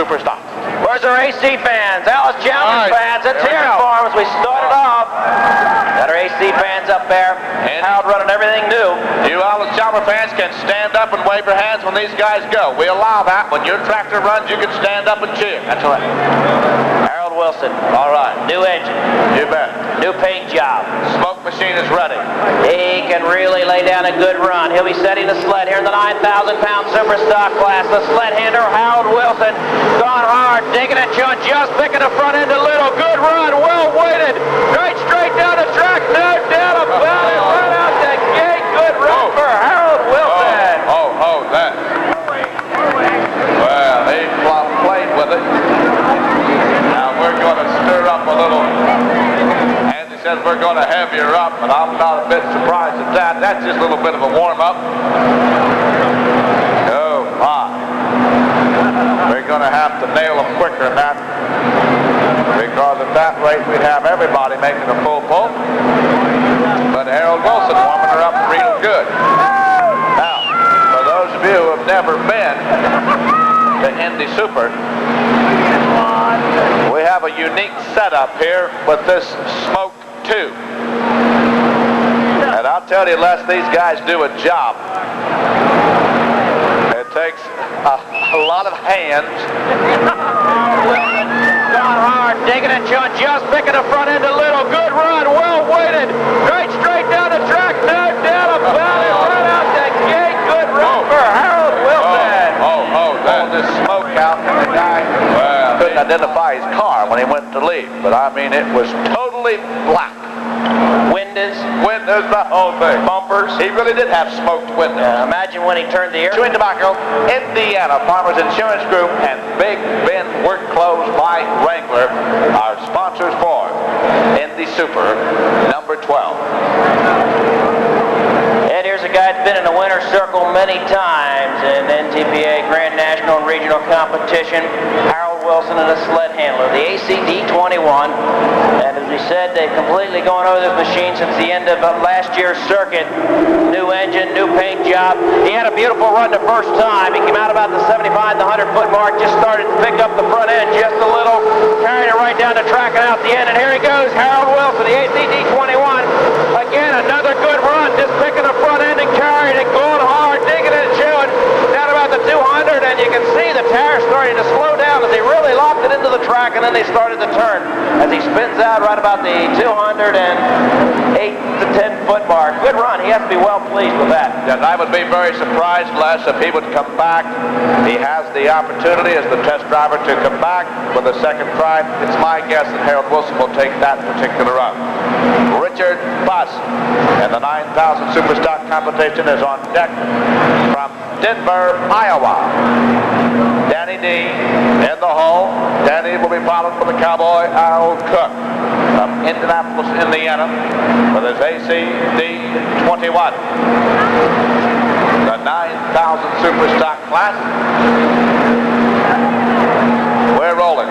Super Stock. Where's our AC fans? Alice Chalmers fans. Let's hear it for them as we started off. Got our AC fans up there. And Harold running everything new. You Alice Chalmers fans can stand up and wave your hands when these guys go. We allow that. When your tractor runs, you can stand up and cheer. That's right. Harold Wilson. All right. New engine. You bet. New paint job. Smoke machine is ready. He can really lay down a good run. He'll be setting the sled here in the 9,000-pound super stock class. The sled hander, Harold Wilson, gone hard, digging it, chewing, just picking the front end a little. Good run, well weighted. Right straight down the track, no doubt about it. Right out the gate. Good run for Harold Wilson. That. Well, he played with it. Now we're going to stir up a little. Andy says we're going to heavy her up, but I'm not a bit surprised at that. That's just a little bit of a warm-up. Oh, my. We're going to have to nail them quicker than that, because at that rate we'd have everybody making a full pull. But Harold Wilson warming her up real good. Now, for those of you who have never been to Indy Super, we have a unique setup here with this Smoke 2. And I'll tell you, Les, these guys do a job. It takes a lot of hands. Gone hard, digging and chewing, just picking the front end a little. Good run, well weighted. Right straight down the track, no doubt about it. Right out the gate. Good run for Harold Wilson. Pulling this smoke out, and the guy couldn't identify his car when he went to leave. But I mean, it was totally black. Windows, the whole thing. bumpers. He really did have smoked windows. Imagine when he turned the air. Chewing Tobacco, Indiana Farmers Insurance Group, and Big Ben Work Clothes by Wrangler are sponsors for Indy Super number 12. And here's a guy that's been in the winner's circle many times in NTPA Grand National and Regional Competition. Harold Wilson and a sled handler, the ACD-21. And as we said, they've completely gone over this machine since the end of last year's circuit. New engine, new paint job. He had a beautiful run the first time. He came out about the 75, the 100-foot mark, just started to pick up the front end just a little, carried it right down the track and out the end. And here he goes, Harold Wilson, the ACD-21. Again, another good run, just picking the front end and carrying it, going hard, digging it and chewing. Down about the 200, and you can see the tire starting to slow down as they really locked it into the track, and then they started to turn as he spins out right about the 208 to 10-foot mark. Good run. He has to be well pleased with that. Yes, I would be very surprised, Les, if he would come back. He has the opportunity as the test driver to come back with a second try. It's my guess that Harold Wilson will take that particular run. Richard Buss and the 9,000 Super Stock competition is on deck from Denver, Iowa. Danny D in the hole. Danny will be followed by the Cowboy Al Cook from Indianapolis, Indiana, with his ACD-21. The 9,000 Super Stock class. We're rolling.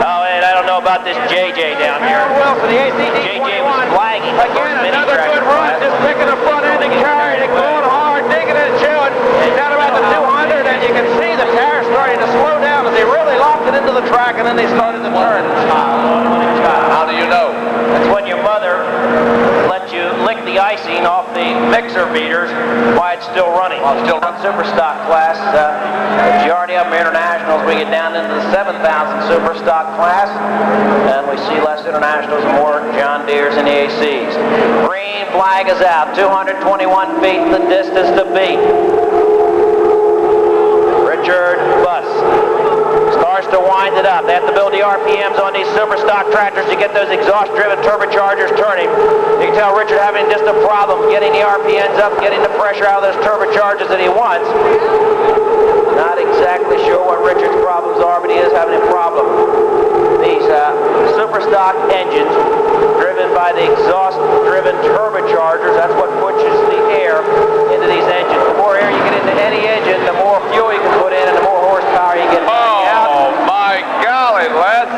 Oh, and I don't know about this JJ down here. Harold Wilson, the ACD-21. JJ was flagging. Again, another good run, just picking the front end and carrying it, going hard, digging it and chewing. Down about the 200, and you can see the tire starting to slow down as they really locked it into the track, and then they started to turn. How do you know? That's when your mother lets you lick the icing off the mixer beaters while it's still running. While it's still running. Super stock class, the majority of them are internationals. We get down into the 7,000 super stock class, and we see less internationals and more John Deeres and the ACs. Green flag is out, 221 feet the distance to beat. Richard Buss starts to wind it up. They have to build the RPMs on these super stock tractors to get those exhaust-driven turbochargers turning. You can tell Richard having just a problem getting the RPMs up, getting the pressure out of those turbochargers that he wants. Not exactly sure what Richard's problems are, but he is having a problem. These super stock engines, driven by the exhaust-driven turbochargers, that's what pushes the air into these engines. The more air you get into any engine, the more fuel you can put in and the more horsepower you get out. Oh, my golly, Les.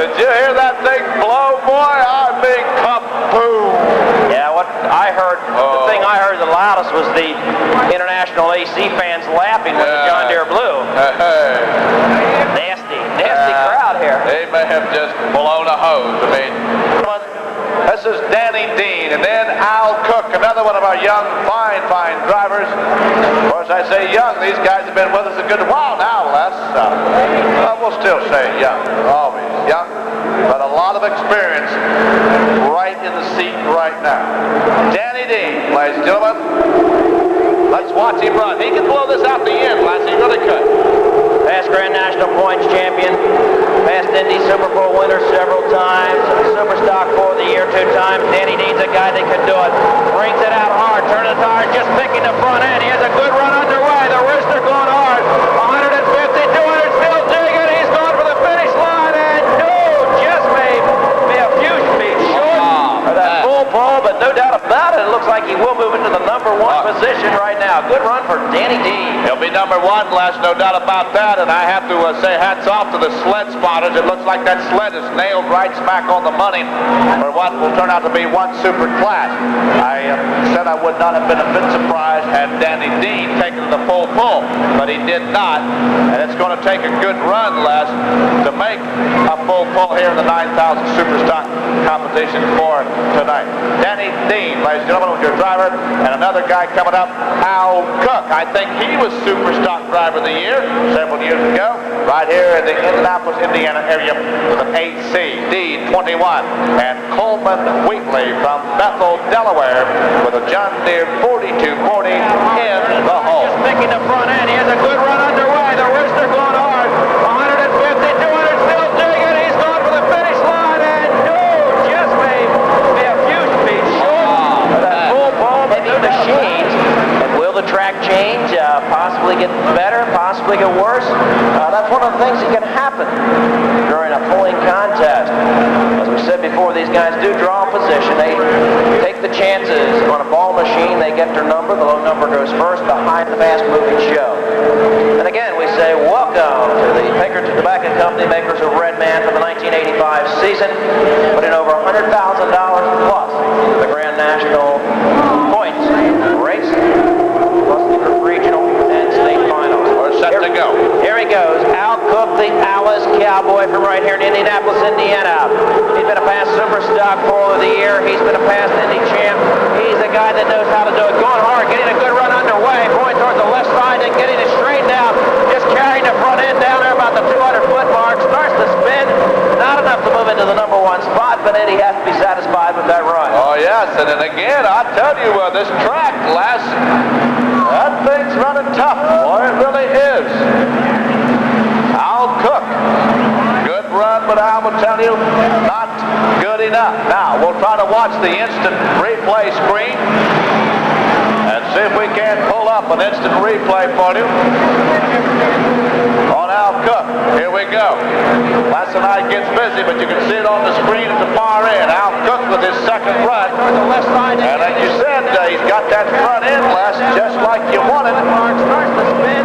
Did you hear that thing blow, boy? I mean, kaboom. Yeah, what I heard the thing I heard the loudest was the international AC fans laughing when the John Deere blew. Nasty crowd here. They may have just blown a hose. I mean, this is Danny Dean, and then Al Cook, another one of our young, fine drivers. Of course, I say young. These guys have been with us a good while now, Les. We'll still say young. Always young, but a lot of experience right in the seat right now. Danny Dean, ladies and gentlemen. Let's watch him run. He can blow this out the end, Les. He really could. Past Grand National Points champion, past Indy Super Bowl winner several times, Super Stock 4 of the Year 2 times. Danny Dean's a guy that can do it. Brings it out hard, turning the tire, just picking the front end. He has a good run underway. The wrists are going hard. 150, 200, still digging. He's going for the finish line, and just may be a few feet short of that full pole, but no doubt about it. It looks like he will move into the number 1 position right now. Good run for Danny Dean. He'll be number 1, Les, no doubt about that. And I have to say hats off to the sled spotters. It looks like that sled is nailed right smack on the money for what will turn out to be 1 super class. I said I would not have been a bit surprised had Danny Dean taken the full pull, but he did not. And it's going to take a good run, Les, to make a full pull here in the 9,000 super stock competition for tonight. Danny Dean, ladies and gentlemen, with your driver, and another guy coming up, Al Cook. I think he was Super Stock Driver of the Year several years ago, right here in the Indianapolis, Indiana area with an ACD-21. And Coleman Wheatley from Bethel, Delaware with a John Deere 4240 in the hole. Just picking the front end. He has a good run underway. The wrists are going hard. 150, 200, still digging. He's going for the finish line, and just may be a few feet short of that full ball heavy machines. And will the track change? Possibly get better, possibly get worse. That's one of the things that can happen during a pulling contest. As we said before, these guys do draw a position. They take the chances on a ball machine. They get their number. The low number goes first, the high and fast-moving show. And again, we say welcome to the Pinkerton Tobacco Company, makers of Red Man for the 1985 season. Put in over $100,000 plus to the Grand National Points race, plus the regional and state finals. We're set to go. Here he goes. Al Cook, the Alice Cowboy from right here in Indianapolis, Indiana. He's been a past Super Stock 4 of the Year. He's been a past Indy champ. He's a guy that knows how to do it. Going hard, getting a good run underway, going towards the left side and getting it straightened out. Just carrying the front end down there about the 200-foot mark. Starts to spin. Not enough to move into the number 1 spot, but Indy has to be satisfied with that run. Oh, yes, and then again, I'll tell you, this track, Les, that thing's running tough. Boy, it really is. Al Cook. Good run, but I will tell you, not good enough. Now, we'll try to watch the instant replay screen and see if we can pull up an instant replay for you on Al Cook. Here we go. Les and I gets busy, but you can see it on the screen at the far end. Al Cook with his second run. And like you said, he's got that front end, Les, just like you wanted.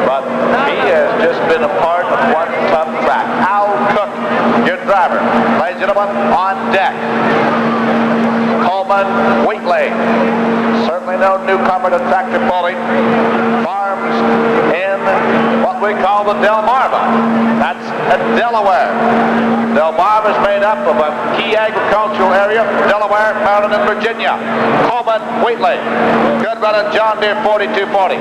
But he has just been a part of one tough track. Al Cook, your driver. Ladies and gentlemen, on deck, Coleman Wheatley. Certainly no newcomer to tractor pulling. Farms in what we call the Delmarva. That's at Delaware. Delmarva is made up of a key agricultural area, Delaware, Maryland, and Virginia. Coleman Wheatley. Good running John Deere 4240.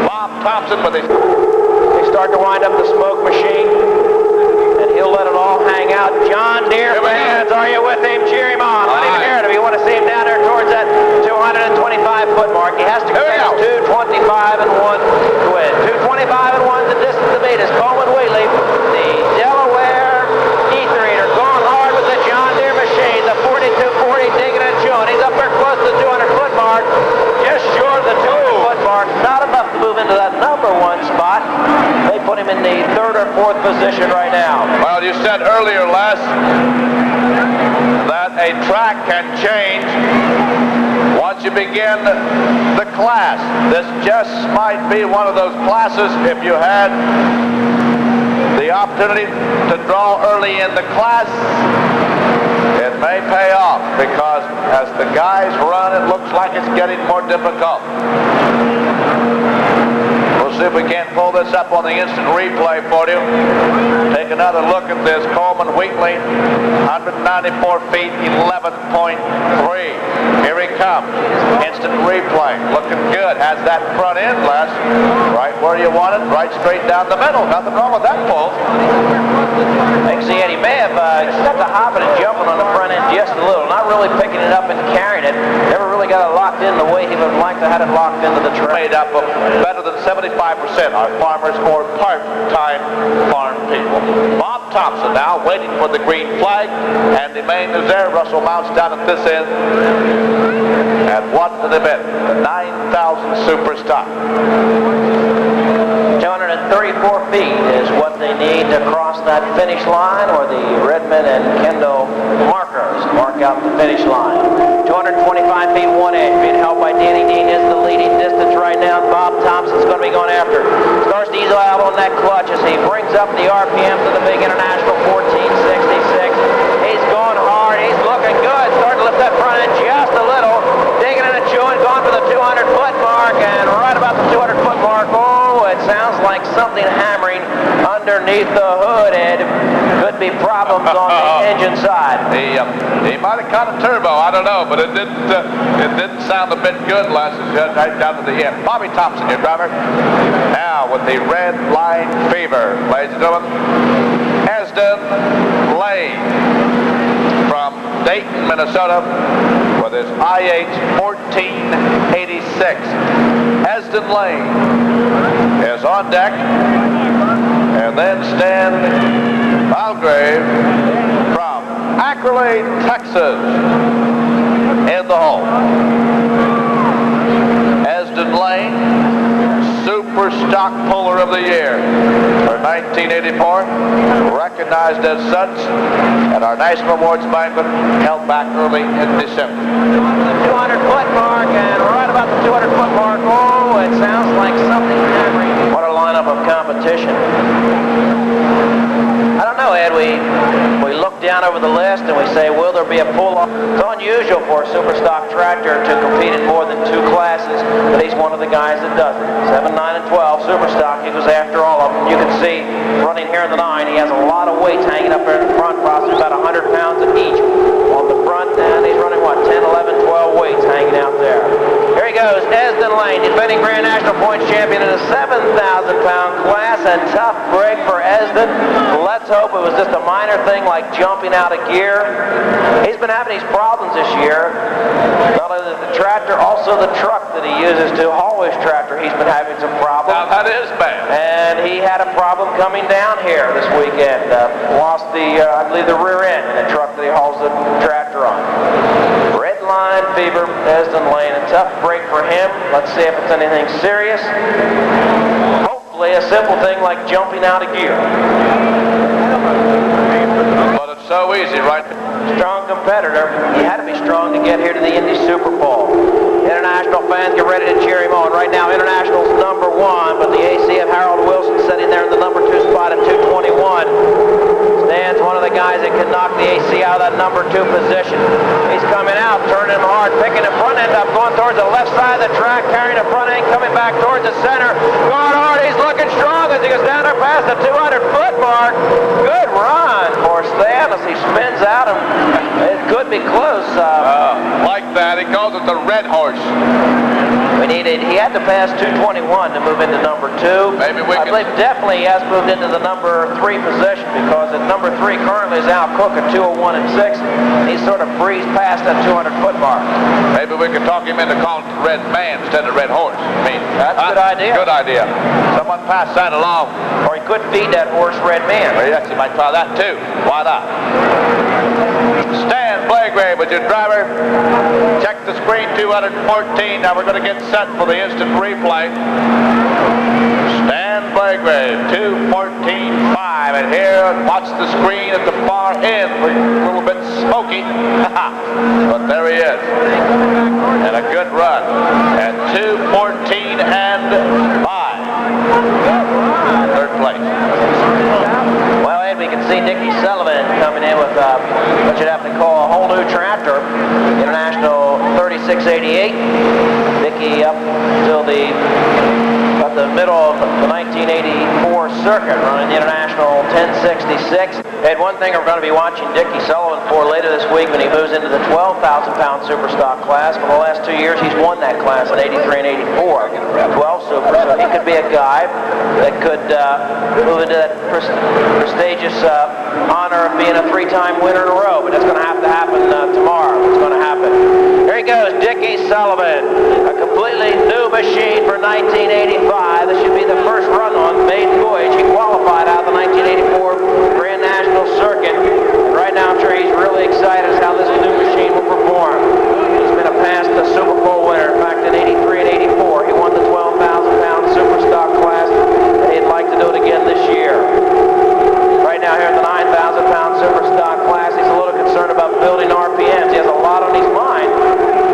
Bob Thompson with his... They start to wind up the smoke machine, and he'll let it all hang out. John Deere fans, are you with him? Cheer him on. Let him hear it if you want to see him down there towards that 225-foot mark. He has to go 225 and 1 to win. 225 and 1 the distance to beat is Coleman Wheatley, the Delaware E-Trainer, going hard with the John Deere machine. The 4240 digging and chewing. He's up there close to the 200-foot mark, just short of the 200-foot mark. Not enough to move into that number 1 spot. They put him in the 3rd or 4th position right now. Well, you said earlier, Les, that a track can change once you begin the class. This just might be one of those classes. If you had the opportunity to draw early in the class, it may pay off, because as the guys run, it looks like it's getting more difficult. We'll see if we can't pull this up on the instant replay for you. Take another look at this. Coleman Wheatley, 194 feet, 11.3. Here he comes. Instant replay. Looking good. Has that front end, Les. Right where you want it. Right straight down the middle. Nothing wrong with that pull. I think he may have got to hopping and jumping on the front end just a little. Not really picking it up and carrying it. Never really got it locked in the way he would like to have it locked into the track. Made up of better than 75% are farmers or part-time farm people. Bob Thompson now waiting for the green flag, and the main is there. Russell Mounts down at this end. And what to the bit? The 9,000 super stock. 234 feet is what they need to cross that finish line, or the Redmond and Kendall markers mark out the finish line. 225 feet, 1 inch, being held by Danny Dean is the leading distance right now. Bob Thompson's going to be going after. Starts to ease out on that clutch as he brings up the RPM to the big international 1466. He's going hard. He's looking good. Starting to lift that front end just a little. Digging in and chewing, going for the 200-foot mark, and right about the 200-foot mark. Oh, it sounds like something hammering underneath the hood, Ed. Could be problems on the engine side. He might have caught a turbo, I don't know, but it didn't sound a bit good last right down to the end. Bobby Thompson, your driver. Now with the red line fever, ladies and gentlemen, Esden Lane from Dayton, Minnesota, with his IH 1486. Esden Lane is on deck, and then Stan Malgrave from Acrolade, Texas, in the hole. Esden Lane, Super Stock Puller of the Year for 1984, recognized as such at our National Awards banquet held back early in December. 200-foot mark, and right about the 200-foot mark. Oh, it sounds like something hammering. What a lineup of competition. I don't know, Ed. We look down over the list and we say, will there be a pull-off? It's unusual for a super stock tractor to compete in more than 2 classes, but he's one of the guys that does it. 7, 9, and 12 super stock. He goes after all of them. You can see running here in the 9, he has a lot of weights hanging up there in the front, possibly about 100 pounds of each on the front, and he's running, what, 10, 11, 12 weights hanging out there. Here he goes, Esden Lane, defending Grand National Points champion in a 7,000-pound class, and tough break for Esden. Let's hope it was just a minor thing like jumping out of gear. He's been having these problems this year. Not only the tractor, also the truck that he uses to haul his tractor. He's been having some problems. Now that is bad. And he had a problem coming down here this weekend. Lost the, I believe, the rear end in the truck that he hauls the tractor on. Red line fever, Esden Lane. A tough break for him. Let's see if it's anything serious. Hopefully a simple thing like jumping out of gear. But it's so easy, right? Strong competitor. He had to be strong to get here to the Indy Super Bowl. International fans, get ready to cheer him on. Right now, International's number 1, but the AC of Harold Wilson sitting there in the number 2 spot at 221. Stan's one of the guys that can knock the AC out of that number 2 position. He's coming out, turning him hard, picking the front end up, going towards the left side of the track, carrying the front end, coming back towards the center. Going hard, he's looking strong as he goes down there past the 200-foot mark. Good run for Stan as he spins out, and it could be close. Like that, he calls it the Red Horse. He had to pass 221 to move into number 2. Maybe we I believe definitely he has moved into the number 3 position, because at number 3 currently is Al Cook at 201 and 6. He's sort of breezed past that 200-foot mark. Maybe we could talk him into calling it Red Man instead of Red Horse. I mean, that's a good idea. Good idea. Someone pass that along. Or he could feed that horse Red Man. Well, yes, you might try that too. Why not? Stan Blagrave with your driver. Check the screen, 214. Now we're going to get set for the instant replay. Stan Blagrave, 214.5. And here, watch the screen at the far end. We're a little bit smoky. But there he is. And a good run. At 214 and 5. Third place. place. Well, Ed, we can see Dickie Sullivan coming in with what you'd have to call a whole new tractor, International 3688. Dickie up till about the middle of the 1984 circuit, running the International 1066. Ed, one thing we're going to be watching Dickie Sullivan for later this week when he moves into the 12,000-pound super stock class. For the last 2 years, he's won that class in 83 and 84, 12 super. So he could be a guy that could move into that prestigious honor of being a 3-time winner in a row. But it's going to have to happen tomorrow. It's going to happen. Here he goes, Dickie Sullivan, a completely new machine for 1985. This should be the first run on maiden voyage. He qualified out of the 1984 Grand National Circuit. Right now, I'm sure he's really excited as how this new machine will perform. He's been a past Super Bowl winner. In fact, in 83 and 84, he won the 12,000-pound super stock class, and he'd like to do it again this year. Right now, here in the 9,000-pound super stock class, he's a little concerned about building RPMs. He has a lot on his mind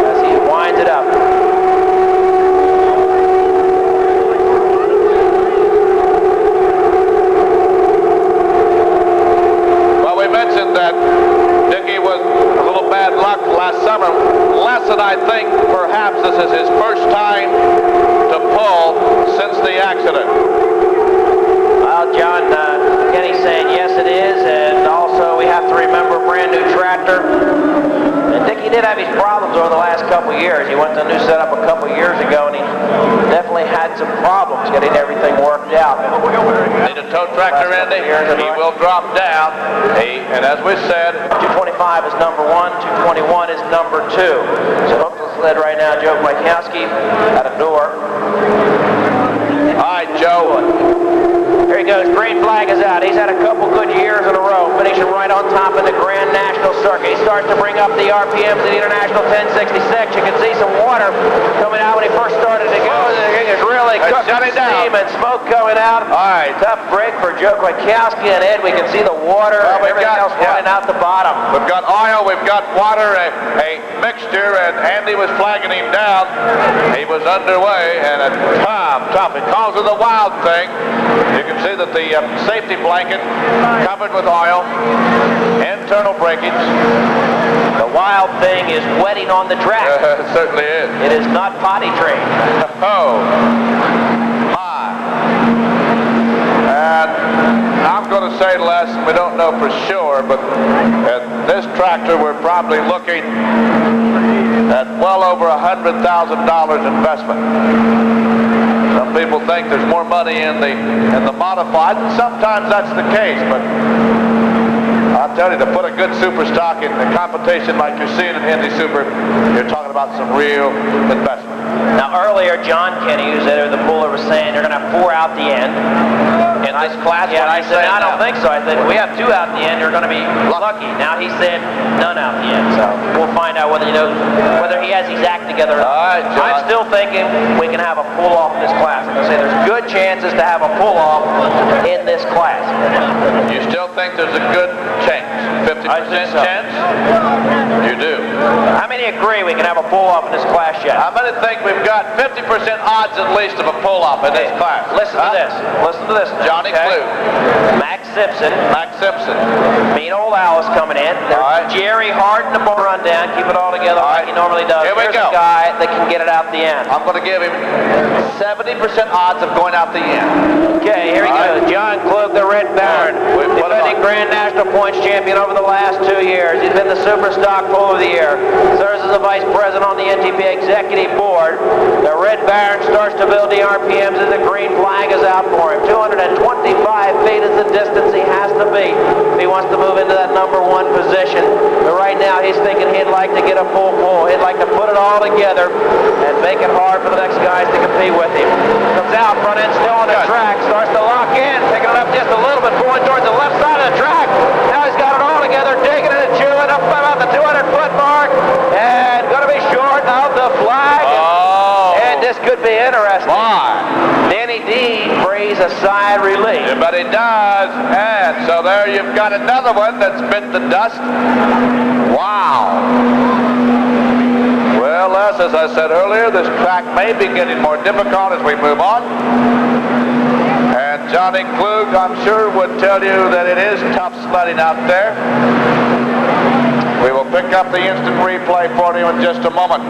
as he winds it up. That Dickie was a little bad luck last summer. Lesson, I think, perhaps this is his first time to pull since the accident. Well, John, Kenny's saying yes it is, and also we have to remember brand new tractor. And Dickie did have his problems over the last couple of years. He went to a new setup a couple of years ago, and he definitely had some problems getting everything worked out. Need a tow tractor, Andy? He will drop down. And as we said, 225 is number 1, 221 is number 2. So hook the sled right now, Joe Kwiatkowski at a door. All right, Joe. Here he goes, green flag is out. He's had a couple good years in a row, finishing right on top in the Grand National Circuit. He starts to bring up the RPMs in the International 1066. You can see some water coming out when he first started to go. The thing is really cooking steam and smoke coming out. All right. Tough break for Joe Kwiatkowski, and Ed, we can see the water and everything else running out the bottom. We've got oil, we've got water, a mixture, and Andy was flagging him down. He was underway, and tough. It calls it the wild thing. You can see that the safety blanket covered with oil, internal breakage. The wild thing is wetting on the track. It certainly is. It is not potty trained. Oh, my. And I'm going to say, Les, we don't know for sure, but at this tractor we're probably looking at well over $100,000 investment. Some people think there's more money in the modified, and sometimes that's the case, but I'll tell you, to put a good super stock in the competition like you're seeing in Indy Super, you're talking about some real investment. Now earlier, John Kenny, who's there, the puller, was saying they're going to have 4 out the end. In this class? Yeah, I said, I don't think so. I said, we have 2 out the end, you're going to be lucky. Now he said, none out the end. So we'll find out whether he has his act together or not. All right, John. I'm still thinking we can have a pull-off in this class. I'm going to say there's good chances to have a pull-off in this class. You still think there's a good chance? 50% chance? You do. How many agree we can have a pull-off in this class yet? How many think we've got 50% odds at least of a pull-off in this class? Listen to this. Listen to this. Johnny Clue. Max Simpson. Max Simpson. Mean old Alice coming in. There's right. Jerry Hart in the bar rundown. Keep it all together like he normally does. Here we Here's go. a guy that can get it out the end. I'm going to give him 70% odds of going out the end. Okay, here he goes. John Klug, the Red Baron. Defending Grand National Points champion over the last 2 years. He's been the Super Stock Puller of the Year. Serves as the Vice President on the NTPA Executive Board. The Red Baron starts to build the RPMs as the green flag is out for him. 225 feet is the distance he has to beat if he wants to move into that number 1 position. But right now he's thinking he'd like to get a full pull. He'd like to put it all together and make it hard for the next guys to compete with him. Comes out, front end still on the track, starts to lock in, picking it up just a little bit, going towards the left side of the track. Now he's got it all together, digging it and chewing up about the 200-foot mark, and going to be short of the flag. And this could be interesting. Why? Danny D breathes a sigh of relief. Yeah, but he does. And so there you've got another one that's bit the dust. Wow. Well, Les, as I said earlier, this track may be getting more difficult as we move on. And Johnny Klug, I'm sure, would tell you that it is tough sledding out there. We will pick up the instant replay for you in just a moment.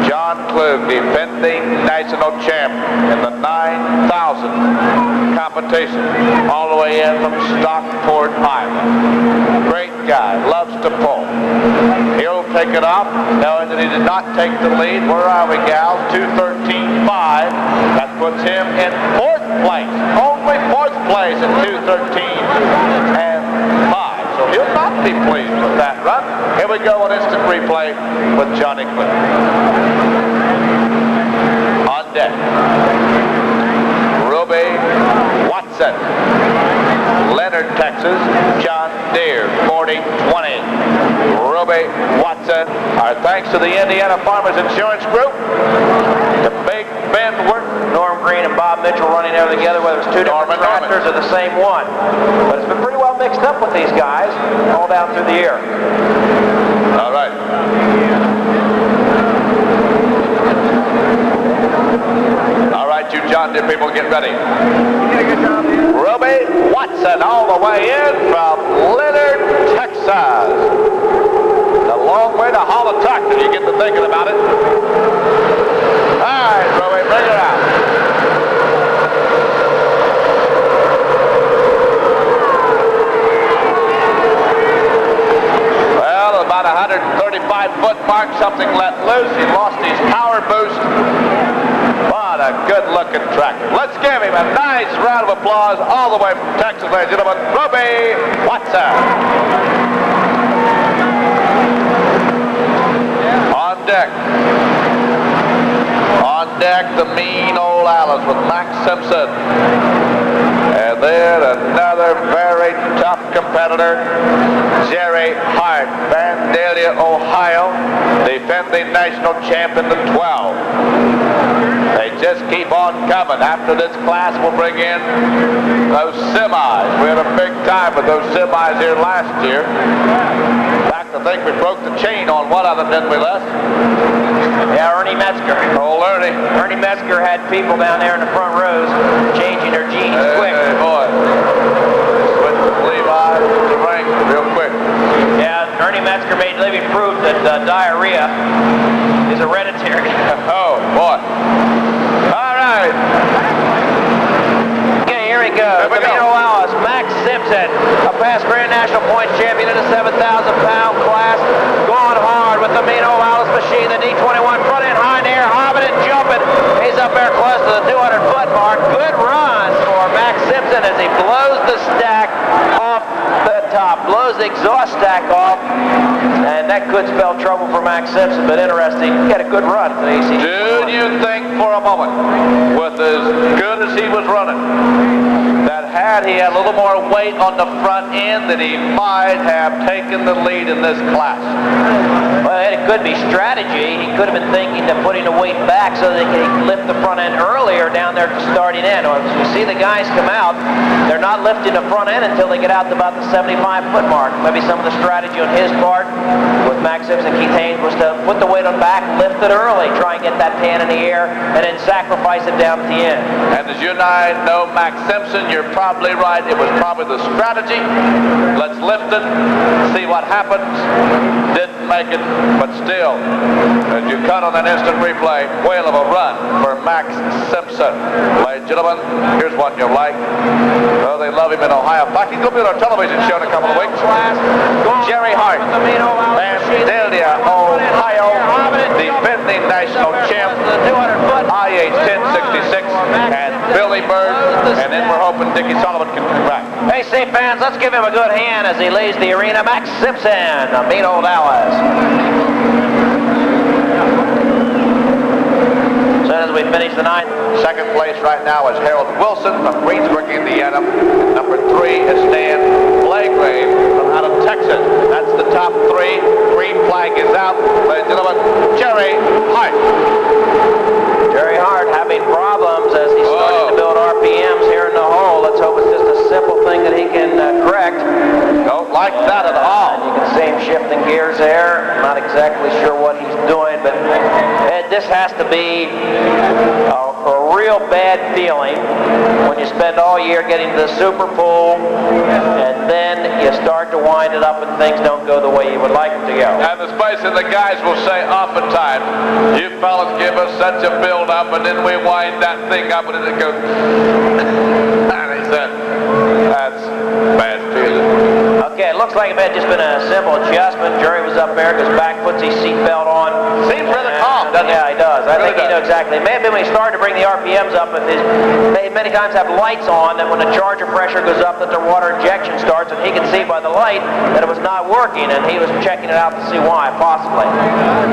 John Klug, defending national champ in the 9,000 competition, all the way in from Stockport, Iowa. Great guy, loves to pull. He'll take it off, knowing that he did not take the lead. Where are we, gals? 2:13.5. That puts him in 4th place. Only 4th place at 2:13.5. So he'll not be pleased with that run. Here we go on instant replay with Johnny Klug. On deck, Roby, Watson, Leonard, Texas, John Deere, 40-20. Roby, Watson. Our thanks to the Indiana Farmers Insurance Group, to Big Bend Work, Norm Green and Bob Mitchell running there together, whether it's two different tractors or the same one. But it's been pretty well mixed up with these guys all down through the year. All right. All right, you John Deere people, get ready. Roby Watson all the way in from Leonard, Texas. A long way to haul a tractor, you get to thinking about it. All right, Roby, bring it out. Well, about 135-foot mark, something let loose. He lost his power boost. What a good-looking tractor. Let's give him a nice round of applause all the way from Texas, ladies and gentlemen, Roby Watson. On deck. On deck, the mean old Alice with Max Simpson. And then another very tough competitor, Jerry Hart, Vandalia, Ohio, defending national champ in the 12. They just keep on coming. After this class, we'll bring in those semis. We had a big time with those semis here last year. In fact, I think we broke the chain on one of them, didn't we, Les? Yeah, Ernie Metzger. Old Ernie. Ernie Metzger had people down there in the front rows changing their jeans quick. Hey, boy. Switch from Levi to Wrangler real quick. Yeah, Ernie Metzger made living proof that diarrhea is hereditary. Oh, boy. All right. Okay, here he goes. Camino Alice, Max Simpson, a past Grand National Points champion in the 7,000-pound class, going hard with the Camino Alice machine, the D21 front end high in the air, hopping and jumping. He's up there close to the 200-foot mark. Good run for Max Simpson as he blows the stack off the top, blows the exhaust stack off, and that could spell trouble for Max Simpson, but interesting. He had a good run for the AC. Did you think for a moment, with as good as he was running, that had he had a little more weight on the front end, that he might have taken the lead in this class? Well, it could be strategy. He could have been thinking of putting the weight back so that he could lift the front end earlier down there to starting in. Or as you see the guys come out, they're not lifting the front end until they get out to about the 75-foot mark. Maybe some of the strategy on his part with Max Simpson and Keith Haynes was to put the weight on back, lift it early, try and get that pan in the air, and then sacrifice it down at the end. And as you and I know, Max Simpson, you're probably right. It was probably the strategy. Let's lift it, see what happens. Didn't make it, but still, as you cut on an instant replay, whale of a run for Max Simpson. Ladies and gentlemen, here's one you'll like. Oh, they love him in Ohio. In fact, he's going to be on our television show in a couple of weeks. Jerry Hart, Vandalia, Ohio, defending national champ, IH 1066, and Billy Bird, and then we're hoping Dickie Sullivan can come back. Hey, State fans, let's give him a good hand as he leaves the arena. Max Simpson, a mean old Alice. As soon as we finish the ninth. Second place right now is Harold Wilson from Greensburg, Indiana. Number 3 is Stan Blagrave from out of Texas. That's the top 3. Green flag is out. Ladies and gentlemen, Jerry Hart. Jerry Hart having problems as he's starting to build RPMs here in the hole. Let's hope it's just a simple thing that he can correct. Don't like that at all. You can see him shifting gears there. Not exactly sure what he's doing, but this has to be a a real bad feeling when you spend all year getting to the Super Bowl and then you start to wind it up and things don't go the way you would like them to go. And especially the guys will say oftentimes, you fellas give us such a build-up and then we wind that thing up and then it goes... And he said, that's bad feeling. Okay, it looks like it had just been a simple adjustment. Jerry was up there because back puts his seatbelt on. Seems rather calm, doesn't it? Yeah, he does. I think he does. knows exactly. It may have been when he started to bring the RPMs up. They many times have lights on that when the charger pressure goes up that their water injection starts, and he can see by the light that it was not working, and he was checking it out to see why, possibly.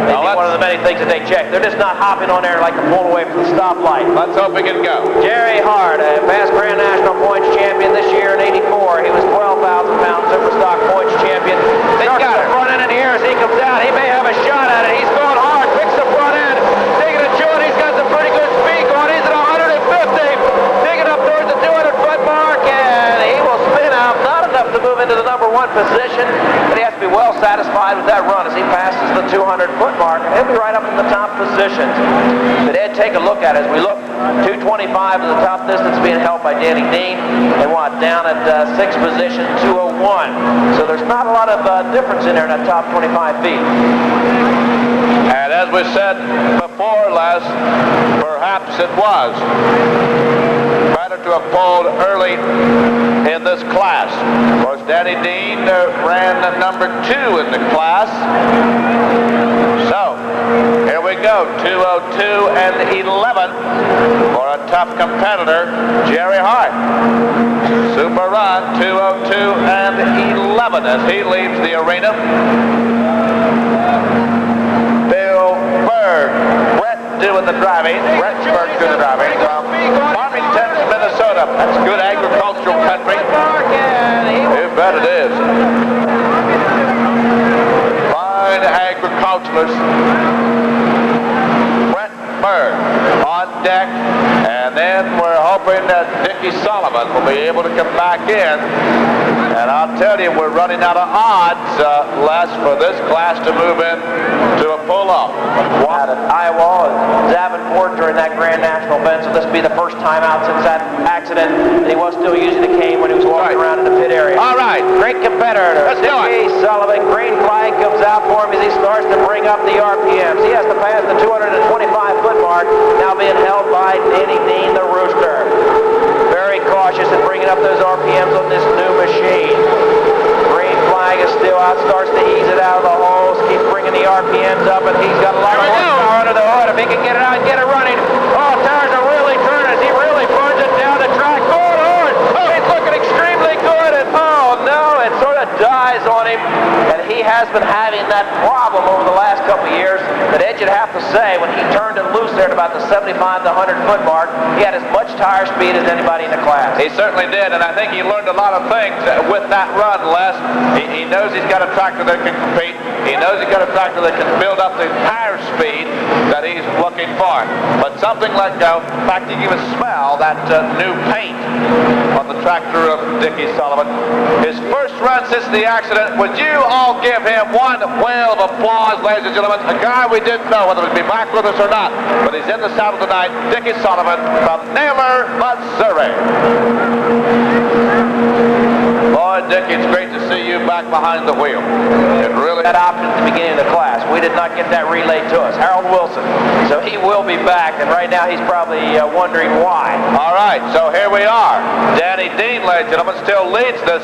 Maybe one of the many things that they check. They're just not hopping on there like to pull away from the stoplight. Let's hope we can go. Jerry Hart, a past Grand National points champion this year in '84. He was 12,000-pound Superstock points champion. They got the front end in here as he comes out. He may have a shot at it. He's going hard. Picks the front end. Taking a chewing. He's got some pretty good speed going. He's at 150. Taking up towards the 200-foot mark, and he will spin out. Not enough to move into the number one position, but he has to be well satisfied with that run as he passes the 200-foot mark, and he'll be right up in the top positions. But Ed, take a look at it as we look. 225 is the top distance being held by Danny Dean, and down at sixth position, 201. So there's not a lot of difference in there in that top 25 feet. And as we said before, Les, perhaps it was better to have pulled early in this class. Of course, Danny Dean ran number 2 in the class. So, here we go, 2:02 and 11 for a tough competitor, Jerry Hart. Super run, 2:02 and 11 as he leaves the arena. Bill Berg, Brett doing the driving. Brett Berg doing the driving from Farmington, Minnesota. That's good agricultural country. You bet it is. Fine agriculturalists. Brett Berg on deck, and then we're hoping that Dickie Sullivan will be able to come back in. And I'll tell you, we're running out of odds, Les, for this class to move in to a pull-off. Out at Iowa and Davenport during that Grand National event, so this will be the first time out since that accident. And he was still using the cane when he was walking around in the pit area. All right. Great competitor. Let's do it. Dickie Sullivan, green flag comes out for him as he starts to bring up the RPMs. He has to pass the 225-foot mark, now being held by Danny Dean, the rooster. Very cautious in bringing up those RPMs on this new machine. Green flag is still out, starts to ease it out of the holes, keeps bringing the RPMs up, and he's got a lot of horsepower under the hood. If he can get it out and get it running, tires are really turning as he really burns it down the track. He's looking extremely good, and no, it sort of dies on him, and he has been having that problem over the last couple of years. That Ed, you'd have to say, when he turned it loose there at about the 75 to 100-foot mark, he had as much tire speed as anybody in the class. He certainly did, and I think he learned a lot of things with that run, Les. He knows he's got a tractor that can compete. He knows he's got a tractor that can build up the tire speed that he's looking for. But something let go. In fact, you can even smell that new paint on the tractor of Dickie Sullivan. His first run since the accident. Would you all give him one whale of applause, ladies and gentlemen? A guy we didn't know whether he'd be back with us or not, but he's in the saddle tonight. Dickie Sullivan from Naylor, Missouri. Boy, Dickie, it's great to see you back behind the wheel. It really that option at the beginning of the class. We did not get that relayed to us. Harold Wilson. So he will be back, and right now he's probably wondering why. All right, so here we are. Danny Dean, ladies and gentlemen, still leads this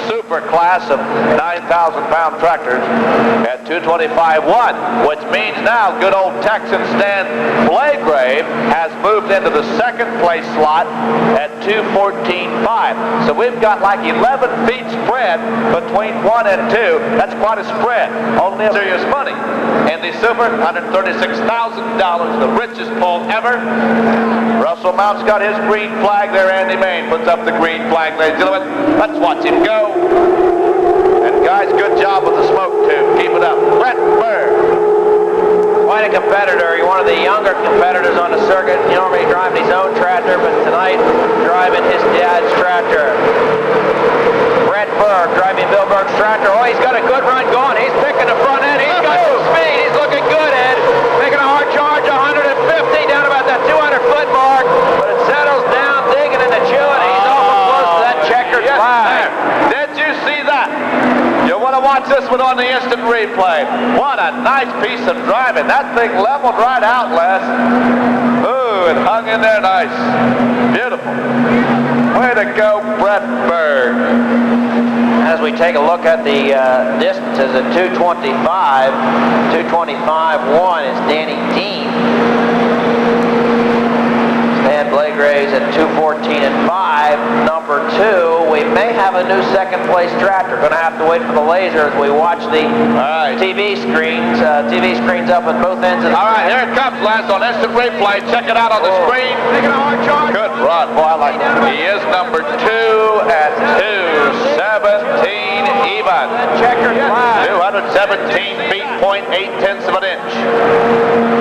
super class of 9,000-pound tractors at 225.1, which means now good old Texan Stan Blagrave has moved into the second place slot at 214.5. So we've got like 11 feet spread between 1 and 2. That's quite a spread. Only serious money. Indy Super, $136,000, the richest pull ever. Russell Mount's got his green flag there. Andy Main puts up the green flag, ladies and gentlemen. Let's watch him go. And guys, good job with the smoke tube. Keep it up. Brett Berg. Quite a competitor. He's one of the younger competitors on the circuit. Normally driving his own tractor, but tonight driving his dad's tractor. Brett Berg driving Bill Berg's tractor. He's got a good run going. He's picking the front end. He's got some speed. He's looking good, Ed. Making a hard charge, 150 down about that 200-foot mark. watch this one on the instant replay. What a nice piece of driving. That thing leveled right out, Les. Ooh, it hung in there nice. Beautiful. Way to go, Brett Berg. As we take a look at the distances at 2:25, 2:25.1 is Danny Dean. Stan Blagrays at 2:14.5, number 2. We may have a new second place tractor. Going to have to wait for the laser as we watch the TV screens. TV screens up at both ends of the All right, here it comes, Les, on instant replay. Check it out on the screen. Good run. Boy, I like it. He is number 2 at 2:17 even. Checker flag. 217 feet, 0.8 tenths of an inch.